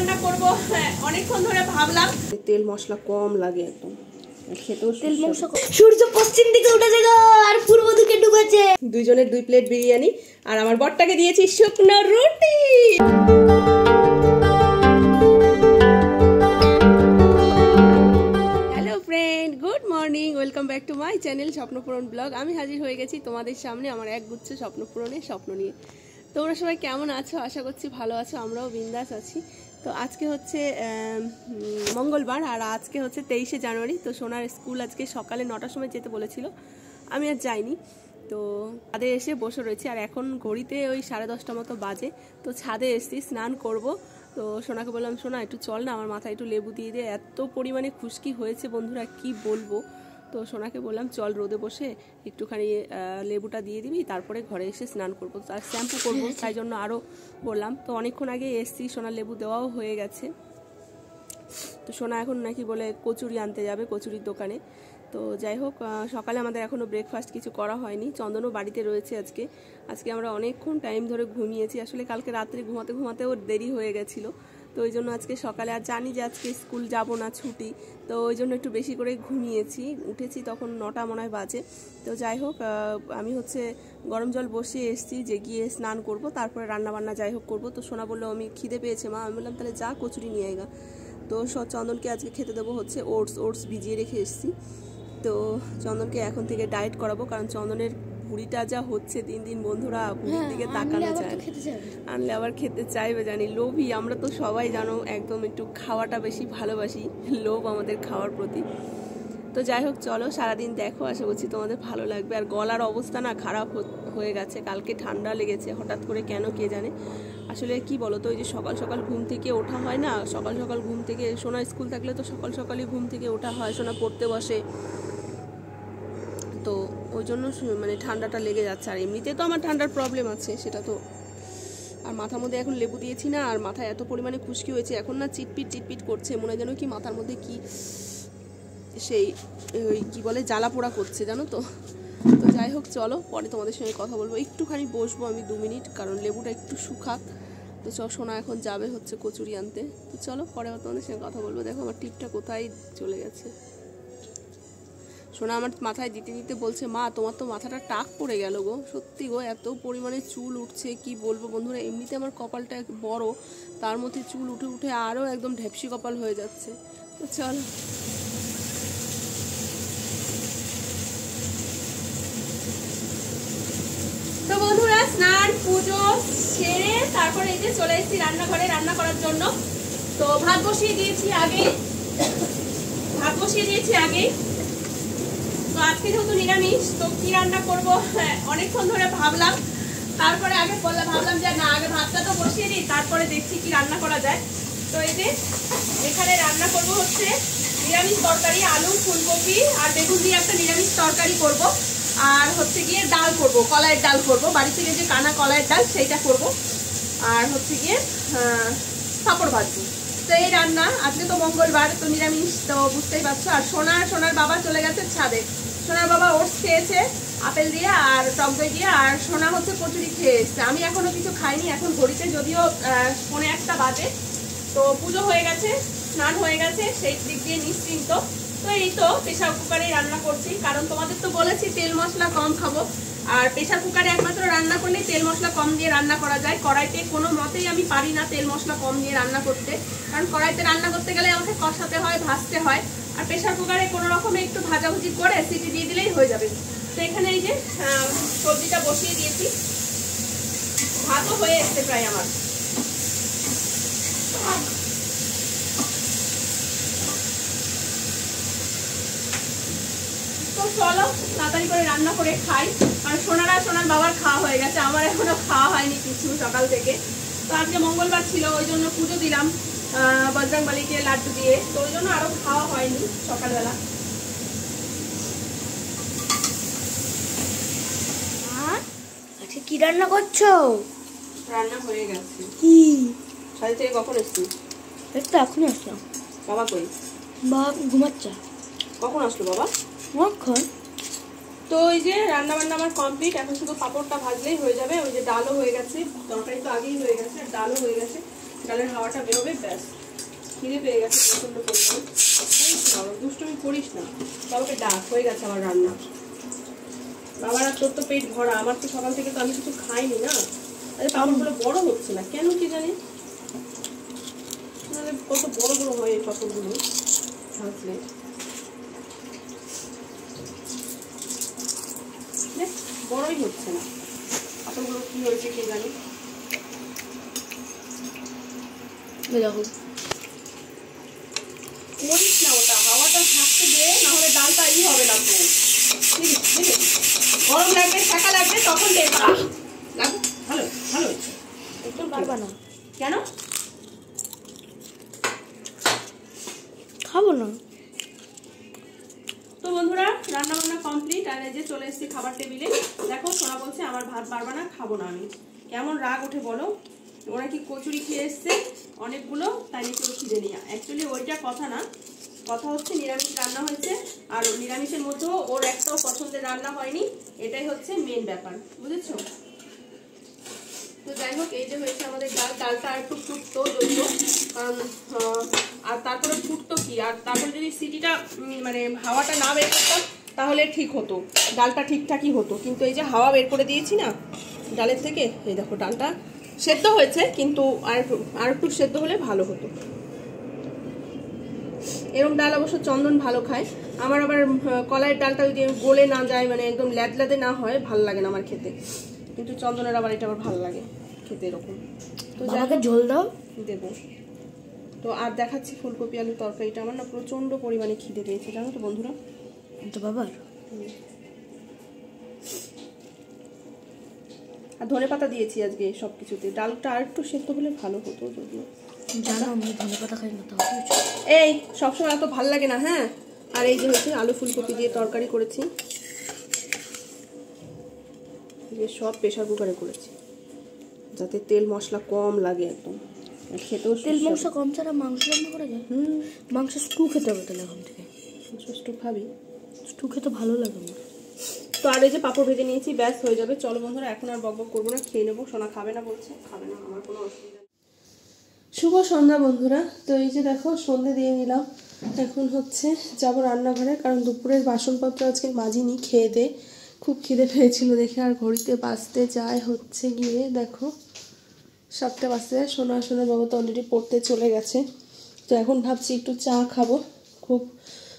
রান্না করব অনেকক্ষণ ধরে ভাবলাম। তেল মশলা কম লাগে একদম, খেতেও তেল মশলা। সূর্য পশ্চিম দিকে উঠেছে গো আর পূর্ব দিকে ডুবেছে। দুইজনের 2 প্লেট বিরিয়ানি আর আমার বরটাকে দিয়েছি শুকনো রুটি। Hello friend, good morning, welcome back to my channel Swapnapuran blog. আমি হাজির হয়ে গেছি তোমাদের সামনে আমার একগুচ্ছ স্বপ্নপূরণের স্বপ্ন নিয়ে। তোমরা সবাই কেমন আছো? আশা করছি ভালো আছো, আমরাও বিন্দাস আছি। তো আজকে হচ্ছে মঙ্গলবার আর আজকে হচ্ছে 23শে জানুয়ারি। তো সোনার স্কুল আজকে সকালে 9টার সময় যেতে বলেছিল, আমি আর যাইনি। তো ছাদে এসে বসে রয়েছি আর এখন ঘড়িতে ওই 10:30 মতো বাজে। তো ছাদে এসছি, স্নান করব। তো সোনাকে বললাম, সোনা একটু চল না, আমার মাথায় একটু লেবু দিয়ে দে, এত পরিমাণে খুশকি হয়েছে বন্ধুরা কি বলবো। তো সোনাকে বললাম চল রোদে বসে একটুখানি লেবুটা দিয়ে দিবি, তারপরে ঘরে এসে স্নান করবো, আর শ্যাম্পু করবো, তাই জন্য আরও বললাম। তো অনেকক্ষণ আগে এসছি, সোনার লেবু দেওয়াও হয়ে গেছে। তো সোনা এখন নাকি বলে কচুরি আনতে যাবে কচুরির দোকানে। তো যাই হোক, সকালে আমাদের এখনও ব্রেকফাস্ট কিছু করা হয়নি। চন্দনও বাড়িতে রয়েছে আজকে আমরা অনেকক্ষণ টাইম ধরে ঘুমিয়েছি। আসলে কালকে রাত্রে ঘুমাতেও দেরি হয়ে গেছিলো। তো ওই জন্য আজকে সকালে, আর জানি যে আজকে স্কুল যাব না, ছুটি, তো ওই জন্য একটু বেশি করে ঘুমিয়েছি। উঠেছি তখন 9টা মনে হয় বাজে। তো যাই হোক, আমি হচ্ছে গরম জল বসিয়ে এসেছি যে গিয়ে স্নান করব, তারপরে রান্নাবান্না যাই হোক করবো। তো সোনা বললো আমি খিদে পেয়েছে মা। আমি বললাম তাহলে যা কচুরি নিয়ে আয়গা। তো চন্দনকে আজকে খেতে দেবো হচ্ছে ওটস ভিজিয়ে রেখে এসেছি। তো চন্দনকে এখন থেকে ডায়েট করাবো, কারণ চন্দনের ভুঁড়িটা যা হচ্ছে দিন দিন বন্ধুরা, ভুঁড়ির দিকে তাকানো যায়, আনলে আবার খেতে চাইবে জানি, লোভী আমরা তো সবাই জানো, একদম একটু খাওয়াটা বেশি ভালোবাসি, লোভ আমাদের খাওয়ার প্রতি। তো যাই হোক চলো, সারাদিন দেখো, আশা করছি তোমাদের ভালো লাগবে। আর গলার অবস্থা না খারাপ হয়ে গেছে, কালকে ঠান্ডা লেগেছে হঠাৎ করে, কেন কে জানে। আসলে কি বলো তো, ওই যে সকাল সকাল ঘুম থেকে ওঠা হয় না, সকাল সকাল ঘুম থেকে, সোনা স্কুল থাকলে তো সকাল সকালই ঘুম থেকে ওঠা হয়, সোনা পড়তে বসে, তো ওই জন্য মানে ঠান্ডাটা লেগে যাচ্ছে। আর এমনিতে তো আমার ঠান্ডার প্রবলেম আছে, সেটা তো। আর মাথার মধ্যে এখন লেবু দিয়েছি না, আর মাথায় এত পরিমাণে খুশকি হয়েছে, এখন না চিটপিট করছে, মনে হয় যেন কি মাথার মধ্যে কি সেই ওই কী বলে জ্বালা পোড়া করছে জানো তো। তো যাই হোক চলো, পরে তোমাদের সঙ্গে কথা বলবো। একটুখানি বসবো আমি 2 মিনিট, কারণ লেবুটা একটু শুকাক। তো সোনা এখন যাবে হচ্ছে কচুরি আনতে। তো চলো পরে তোমাদের সঙ্গে কথা বলবো। দেখো আমার টিপটা কোথায় চলে গেছে। সোনা আমার মাথায় দিতে দিতে বলছে, মা তোমার তো মাথাটা টাক পড়ে গেল গো। সত্যি গো, এত পরিমাণে চুল উঠছে কি বলবো বন্ধুরা। এমনিতে আমার কপালটা বড়, তার মধ্যে চুল উঠে উঠে আরও একদম ঢেপসি কপাল হয়ে যাচ্ছে। তো চল, তো বন্ধুরা স্নান পুজো সেরে তারপরে এই যে চলে এসেছি রান্নাঘরে রান্না করার জন্য। তো ভাত বসিয়ে দিয়েছি আগে। তো আজকে যেহেতু নিরামিষ, তো কি রান্না করবো অনেকক্ষণ ধরে ভাবলাম, তারপরে ভাবলাম যে না, আগে ভাতটা তো বসিয়ে দিই, তারপরে দেখছি কি রান্না করা যায়। তো এই যে এখানে রান্না করব হচ্ছে নিরামিষ তরকারি, আলু ফুলকপি আর বেগুন দিয়ে একটা নিরামিষ তরকারি করব। আর হচ্ছে গিয়ে ডাল করব, কলাইয়ের ডাল করব, বাড়ি থেকে যে কানা কলাইয়ের ডাল সেইটা করব। আর হচ্ছে গিয়ে পাঁপড় ভাজবো। তো এই রান্না, আজকে তো মঙ্গলবার, তো নিরামিষ তো বুঝতেই পারছো। আর সোনার বাবা চলে গেছে ছাদে। সোনার বাবা ওটস খেয়েছে আপেল দিয়ে আর টক দই দিয়ে, আর সোনা হচ্ছে কচুরি খেয়ে এসছে। আমি এখনো কিছু খাইনি, এখন ঘড়িতে যদিও 1:45 বাজে। তো পুজো হয়ে গেছে, স্নান হয়ে গেছে, সেই দিক দিয়ে নিশ্চিন্ত। তো এই তো প্রেশার কুকারে রান্না করছি, কারণ তোমাদের তো বলেছি তেল মশলা কম খাবো। আর প্রেশার কুকারে একমাত্র রান্না করলে তেল মশলা কম দিয়ে রান্না করা যায়। কড়াইতে কোনো মতেই আমি পারি না তেল মশলা কম দিয়ে রান্না করতে, কারণ কড়াইতে রান্না করতে গেলে আমাকে কষাতে হয়, ভাজতে হয়। আর প্রেশার কুকারে কোনো রকমে একটু ভাজাভুজি করে সিটি দিয়ে দিলেই হয়ে যাবে। তো এখানে এই যে সবজিটা বসিয়ে দিয়েছি, ভাতও হয়ে এসছে প্রায় আমার। তো চলো তাড়াতাড়ি করে রান্না করে খাই, কারণ সোনার বাবার খাওয়া হয়ে গেছে, আমার এখনো খাওয়া হয়নি কিছু সকাল থেকে। তো আজকে মঙ্গলবার ছিল, ওই জন্য পুজো দিলাম বজরংবলীকে লাড্ডু দিয়ে, তো ওই জন্য আরো খাওয়া হয়নি সকালবেলা। আচ্ছা কি রান্না করছো? রান্না হয়ে গেছে। কি সাথে থেকে কখন এসছি? একটু এখন আসলাম। বাবা কই? বাবা ঘুমাচ্ছে। কখন আসলো বাবা? কখন? তো ওই যে রান্না বান্না আমার কমপ্লিট, এখন শুধু পাঁপড়টা ভাজলেই হয়ে যাবে। ওই যে ডালও হয়ে গেছে, তরকারি তো আগেই হয়ে গেছে, ডালও হয়ে গেছে। ডালের হাওয়াটা বেরোবে, ব্যাস। খিদে পেয়ে গেছে প্রচন্ড পরিমাণে। দুষ্টুমি করিস না, বাবাকে ডাক, হয়ে গেছে আমার রান্না। বাবার আর তোর তো পেট ভরা, আমার তো সকাল থেকে তো আমি কিছু খাইনি না। আরে পাপড়গুলো বড় হচ্ছে না কেন কি জানি, কত বড় বড় হয় এই পাপড়গুলো ভাজলে। বড়ই হচ্ছে না পাপড়গুলো, কি হয়েছে কে জানি। করিস না ওটা, হাওয়াটা থাকতে দে, নাহলে ডালটা হবে না তো। গরম লাগবে, শাঁকা লাগবে, তখন দেখবা। ভালো ভালো হয়েছে, একদম পারবা না। কেন খাবো না? তো বন্ধুরা, রান্না বান্না কমপ্লিট, আর এই যে চলে এসেছি খাবার টেবিলে। দেখো সোনা বলছে আমার ভাত পারবা না, খাবো না আমি। কেমন রাগ ওঠে বলো। ওরা কি কচুরি খেয়ে এসছে অনেকগুলো, তাই নাকি ওর খিদে নেই। অ্যাকচুয়ালি ওইটা কথা না, কথা হচ্ছে নিরামিষ রান্না হয়েছে, আর নিরামিষের মধ্যেও ওর একটাও পছন্দের রান্না হয়নি, এটাই হচ্ছে মেন ব্যাপার, বুঝেছো? তো যাই হোক, এই যে হয়েছে আমাদের ডালটা আর একটু ফুটতো যদিও, কারণ আর তারপরে ফুটতো কি, আর তারপরে যদি সিটিটা মানে হাওয়াটা না বের করতাম তাহলে ঠিক হতো, ডালটা ঠিকঠাকই হতো। কিন্তু এই যে হাওয়া বের করে দিয়েছি না ডালের থেকে, এই দেখো ডালটা সেদ্ধ হয়েছে, কিন্তু আর একটু সেদ্ধ হলে ভালো হতো। এরকম ডাল অবশ্য চন্দন ভালো খায়, আমার আবার কলাইয়ের ডালটা যদি গলে না যায়, মানে একদম ল্যাদলাদে না হয়, ভালো লাগে না আমার খেতে। কিন্তু চন্দনের আবার এটা আবার ভালো লাগে খেতে এরকম। তো যাকে ঝোল দাও দেবো। তো আর দেখাচ্ছি ফুলকপি আলুর তরকারিটা। আমার না প্রচন্ড পরিমাণে খিদে পেয়েছে জানো তো বন্ধুরা। তো বাবার আর ধনেপাতা দিয়েছি আজকে সবকিছুতে। ডালটা আর একটু সেদ্ধ হলে ভালো হতো যদিও। জানো আমি ধনেপাতা খাই না, তাও এই সবসময় এত ভালো লাগে না। হ্যাঁ, আর এই যে হচ্ছে আলু ফুলকপি দিয়ে তরকারি করেছি, সব প্রেশার কুকারে করেছি যাতে তেল মশলা কম লাগে, একদম খেতেও তেল মশলা কম ছাড়া মাংস রান্না করা যায়। মাংস স্টু খেতে হবে তাহলে এখন থেকে। স্টু খাবি? স্টু খেতে ভালো লাগে না। তো আর এই যে পাঁপড় ভেজে নিয়েছি, ব্যাস হয়ে যাবে। চলো বন্ধুরা, এখন আর বকবক করবো না, খেয়ে নেবো। সোনা খাবে না বলছে, খাবে না, আমার কোনো অসুবিধা নেই। শুভ সন্ধ্যা বন্ধুরা। তো এই যে দেখো সন্ধে দিয়ে নিলাম, এখন হচ্ছে যাবো রান্নাঘরে, কারণ দুপুরের বাসনপত্র আজকে মাজিনি। খেয়ে দে খুব খিদে পেয়েছিল দেখে, আর ঘড়িতে বাজতে যায় হচ্ছে গিয়ে দেখো 7টা বাজতে যায়। সোনার বাবা তো অলরেডি পড়তে চলে গেছে। তো এখন ভাবছি একটু চা খাবো, খুব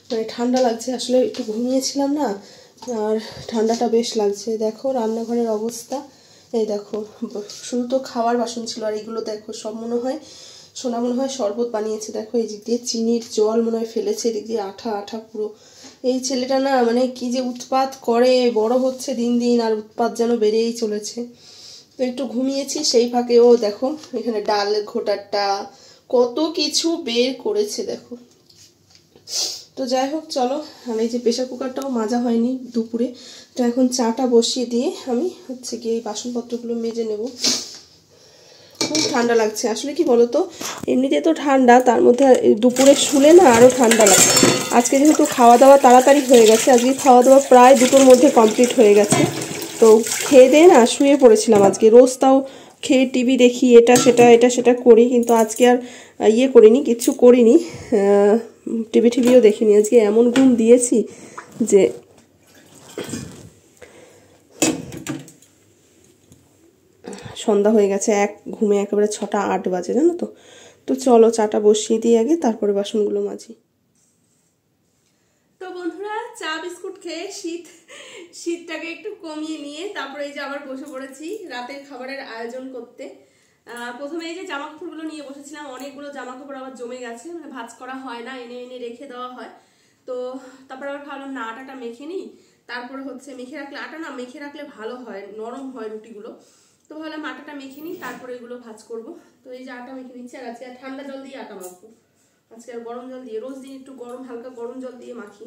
মানে ঠান্ডা লাগছে, আসলে একটু ঘুমিয়েছিলাম না, আর ঠান্ডাটা বেশ লাগছে। দেখো রান্নাঘরের অবস্থা, এই দেখো শুধু তো খাওয়ার বাসন ছিল, আর এগুলো দেখো সব মনে হয় সোনা মনে হয় শরবত বানিয়েছে। দেখো এই দিক দিয়ে চিনির জল মনে হয় ফেলেছে, এদিক দিয়ে আঠা আঠা পুরো। এই ছেলেটা না মানে কি যে উৎপাত করে, বড় হচ্ছে দিন দিন, আর উৎপাত যেন বেড়েই চলেছে। তো একটু ঘুমিয়েছি, সেই ফাঁকেও দেখো এখানে ডাল ঘোটারটা কত কিছু বের করেছে দেখো। তো যাই হোক চলো, আর এই যে প্রেশার কুকারটাও মাজা হয়নি দুপুরে, তো এখন চাটা বসিয়ে দিয়ে আমি হচ্ছে গিয়ে এই বাসনপত্রগুলো মেজে নেব। খুব ঠান্ডা লাগছে আসলে, কি বলতো, এমনিতে তো ঠান্ডা, তার মধ্যে দুপুরে শুলে না আরও ঠান্ডা লাগে। আজকে যেহেতু খাওয়া দাওয়া তাড়াতাড়ি হয়ে গেছে, আজকে খাওয়া দাওয়া প্রায় 2টোর মধ্যে কমপ্লিট হয়ে গেছে, তো খেয়ে দিয়ে না শুয়ে পড়েছিলাম আজকে। রোজ তাও খেয়ে টিভি দেখি, এটা সেটা করি, কিন্তু আজকে আর ইয়ে করিনি, কিচ্ছু করিনি, টিভিও দেখিনি। আজকে এমন ঘুম দিয়েছি যে সন্ধ্যা হয়ে গেছে, এক ঘুমে একেবারে 6টা 8 বাজে জানো তো। তো চলো চাটা বসিয়ে দিই আগে, তারপরে বাসনগুলো মাজি। তো বন্ধুরা, চা বিস্কুট খেয়ে শীতটাকে একটু কমিয়ে নিয়ে তারপরে এই যে আবার বসে পড়েছি রাতের খাবারের আয়োজন করতে। প্রথমে এই যে জামা কাপড়গুলো নিয়ে বসেছিলাম, অনেকগুলো জামা কাপড় আবার জমে গেছে, মানে ভাঁজ করা হয় না, এনে এনে রেখে দেওয়া হয়। তো তারপর আবার ভাবলাম না আটাটা মেখে নিই, তারপরে হচ্ছে মেখে রাখলে, আটা না মেখে রাখলে ভালো হয়, নরম হয় রুটিগুলো। তো ভাবলাম আটাটা মেখে নিই, তারপরে এগুলো ভাঁজ করবো। তো এই যে আটা মেখে নিচ্ছি, আর আজকে ঠান্ডা জল দিয়ে আটা মাখবো, আজকে আর গরম জল দিয়ে, রোজ দিন একটু হালকা গরম জল দিয়ে মাখি,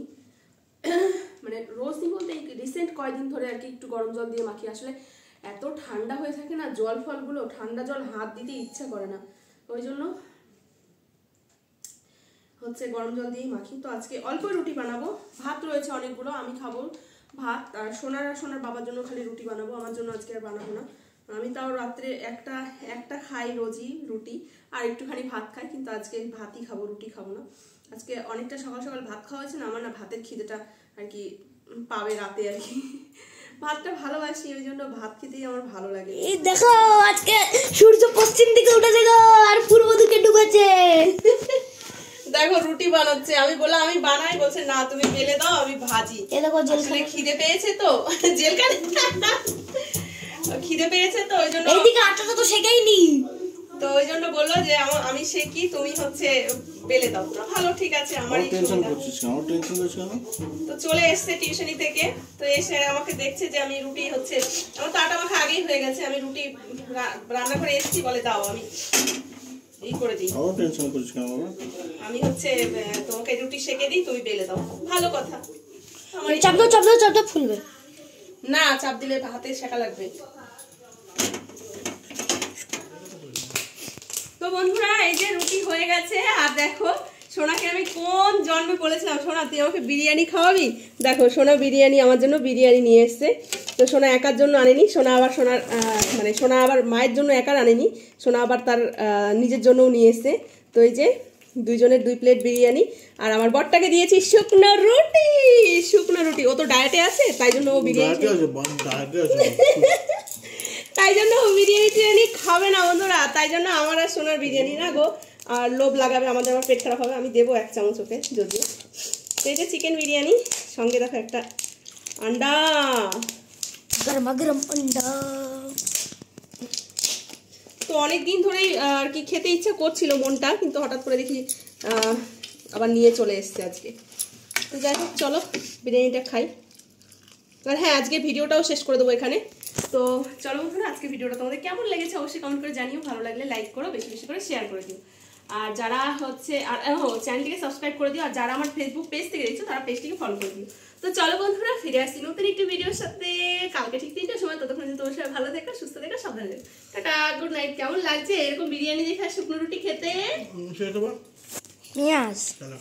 মানে রোজ দিন বলতে রিসেন্ট কয়েকদিন ধরে আর কি একটু গরম জল দিয়ে মাখি। আসলে এত ঠান্ডা হয়ে থাকে না, জল ফলগুলো ঠান্ডা জল হাত দিতে ইচ্ছা করে না, ওই জন্য হচ্ছে গরম জল দিয়েই মাখি। তো আজকে অল্প রুটি বানাবো, ভাত রয়েছে অনেকগুলো, আমি খাবো ভাত, আর সোনার বাবার জন্য খালি রুটি বানাবো, আমার জন্য আজকে আর বানাবো না। আমি তাও রাত্রে একটা একটা খাই রোজই রুটি, আর একটুখানি ভাত খাই, কিন্তু আজকে ভাতই খাবো, রুটি খাবো না। আজকে অনেকটা সকাল সকাল ভাত খাওয়া হয়েছে না, আমার না ভাতের খিদেটা আর কি পাবে রাতে আর কি। ভাতটা ভালোবাসি, ওই জন্য ভাত খেতেই আমার ভালো লাগে। এই দেখো আজকে সূর্য পশ্চিম দিকে উঠেছে গো আর পূর্ব দিকে ডুবেছে। দেখো রুটি বানাচ্ছে, আমি বললাম আমি বানাই, বলছে না তুমি বেলে দাও আমি ভাজি। এই দেখো আসলে খিদে পেয়েছে তো, জেলখানে খিদে পেয়েছে তো ওই জন্য, এইদিকে আটাটা তো সেকেই নি, তো ওই জন্য বললো যে আমি শেখি, তুমি হচ্ছে বেলে দাও। তো ভালো, ঠিক আছে, আমারই টেনশন করছিস কেন? টেনশন করছিস কেন? তো চলে এসছে টিউশনি থেকে, তো এসে আমাকে দেখছে যে আমি রুটি হচ্ছে, আমার তো আটা মাখা আগেই হয়ে গেছে, আমি রুটি রান্না করে এসেছি, বলে দাও আমি এই করে দিই। আবার টেনশন করছিস কেন বাবা? আমি হচ্ছে তোমাকে রুটি সেকে দিই, তুমি বেলে দাও। ভালো কথা, আমার চাপ দাও চাপ দাও চাপ দাও ফুলবে না, চাপ দিলে হাতে শেখা লাগবে। তো বন্ধুরা এই যে রুটি হয়ে গেছে, আর দেখো সোনাকে আমি কোন জন্মে বলেছিলাম সোনা তুই আমাকে বিরিয়ানি খাওয়াবি, দেখো সোনা বিরিয়ানি আমার জন্য বিরিয়ানি নিয়ে এসছে। তো সোনা একার জন্য আনেনি, সোনা আবার সোনার মানে সোনা আবার মায়ের জন্য একার আনেনি, সোনা আবার তার নিজের জন্যও নিয়ে এসছে। তো এই যে দুইজনের 2 প্লেট বিরিয়ানি, আর আমার বরটাকে দিয়েছি শুকনো রুটি। শুকনো রুটি, ও তো ডায়েটে আছে, তাই জন্য ও বিরিয়ানি তাই জন্য ও বিরিয়ানি টিরিয়ানি খাবে না বন্ধুরা, তাই জন্য আমার আর সোনার বিরিয়ানি না গো, আর লোভ লাগাবে আমাদের, আমার পেট খারাপ হবে। আমি দেবো 1 চামচ ওকে যদিও। তো এই যে চিকেন বিরিয়ানি, সঙ্গে দেখো একটা আন্ডা, গরমা গরম আন্ডা। তো অনেক দিন ধরেই আর কি খেতে ইচ্ছা করছিল মনটা, কিন্তু হঠাৎ করে দেখি আবার নিয়ে চলে এসছে আজকে। তো যাই হোক চলো বিরিয়ানিটা খাই, আর হ্যাঁ আজকে ভিডিওটাও শেষ করে দেবো এখানে। তো চলো বন্ধুরা, আজকে ভিডিওটা তোমাদের কেমন লেগেছে অবশ্যই কমেন্ট করে জানিও, ভালো লাগলে লাইক করো, বেশি বেশি করে শেয়ার করে দিও, আর যারা হচ্ছে আর চ্যানেলটিকে সাবস্ক্রাইব করে দিও, আর যারা আমার ফেসবুক পেজ থেকে দেখছো তারা পেজটিকে ফলো করে দিও। তো চলো বন্ধুরা, ফিরে আসছি নতুন একটি ভিডিওর সাথে কালকে ঠিক 3টার সময়। ততক্ষণ তোমার সবাই ভালো থেকো, সুস্থ থেকো, সাবধানে থেকো। Tata, good night. কেমন লাগছে এরকম বিরিয়ানি দেখে শুকনো রুটি খেতে? সেটা বা নিয়ে আস। চলো।